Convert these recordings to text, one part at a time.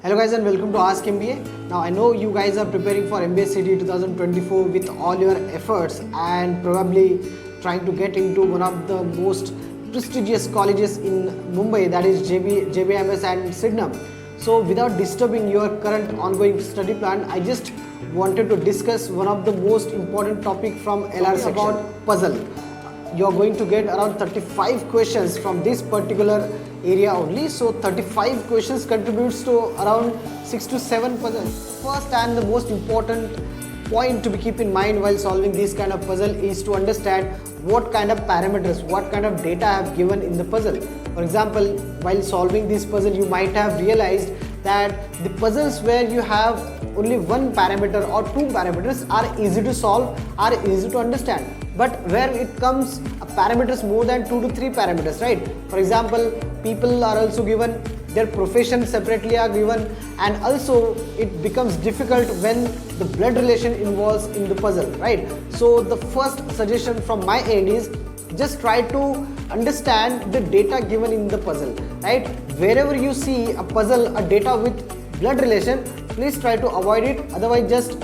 Hello guys and welcome to ASK MBA. Now I know you guys are preparing for MBA CET2024 with all your efforts and probably trying to get into one of the most prestigious colleges in Mumbai, that is JBMS and Sidnam. So without disturbing your current ongoing study plan, I just wanted to discuss one of the most important topic from LR section about puzzle. You're going to get around 35 questions from this particular area only. So 35 questions contributes to around 6 to 7 puzzles. First and the most important point to be keep in mind while solving this kind of puzzle is to understand what kind of parameters, what kind of data I have given in the puzzle. For example, while solving this puzzle, you might have realized that the puzzles where you have only one parameter or two parameters are easy to solve, are easy to understand. But where it comes parameters more than 2 to 3 parameters, right? For example, people are also given, their profession separately are given, and also it becomes difficult when the blood relation involves in the puzzle, right? So the first suggestion from my end is just try to understand the data given in the puzzle, right? Wherever you see a puzzle, a data with blood relation, please try to avoid it. Otherwise just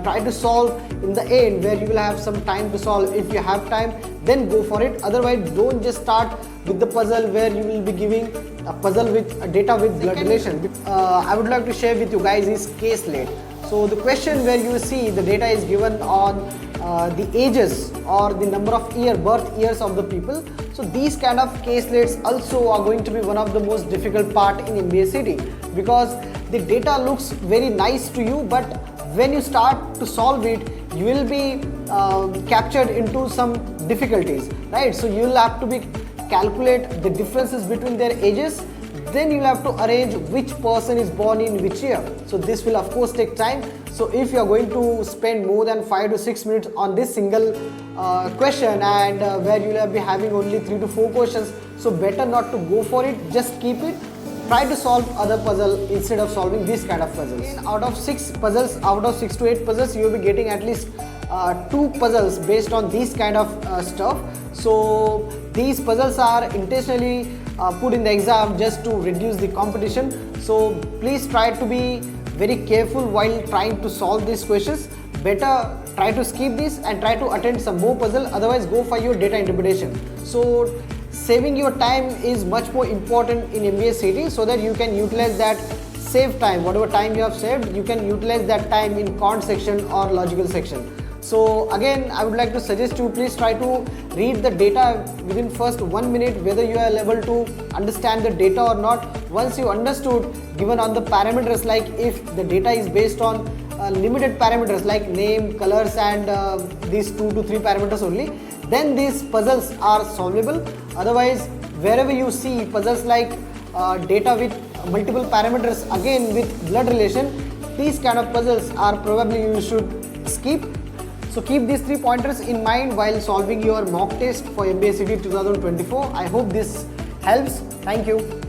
try to solve in the end where you will have some time to solve. If you have time, then go for it. Otherwise don't just start with the puzzle where you will be giving a puzzle with a data with blood relation. I would like to share with you guys is case late. So the question where you see the data is given on the ages or the number of birth years of the people. So these kind of caselates also are going to be one of the most difficult part in MBA CET, because the data looks very nice to you, but when you start to solve it, you will be captured into some difficulties, right? So you will have to calculate the differences between their ages. Then you will have to arrange which person is born in which year. So this will of course take time. So if you are going to spend more than 5 to 6 minutes on this single question and where you will be having only 3 to 4 questions, so better not to go for it. Just keep it. Try to solve other puzzle instead of solving this kind of puzzles. Out of 6 to 8 puzzles, you will be getting at least 2 puzzles based on this kind of stuff. So these puzzles are intentionally put in the exam just to reduce the competition. So please try to be very careful while trying to solve these questions. Better try to skip this and try to attend some more puzzle. Otherwise go for your data interpretation. So saving your time is much more important in MBA CET, so that you can utilize that save time. Whatever time you have saved, you can utilize that time in quant section or logical section. So again, I would like to suggest you please try to read the data within first 1 minute, whether you are able to understand the data or not. Once you understood, given on the parameters, like if the data is based on limited parameters like name, colors and these 2 to 3 parameters only, then these puzzles are solvable. Otherwise, wherever you see puzzles like data with multiple parameters, again with blood relation, these kind of puzzles are probably you should skip. So keep these 3 pointers in mind while solving your mock test for MBA CET 2024. I hope this helps. Thank you.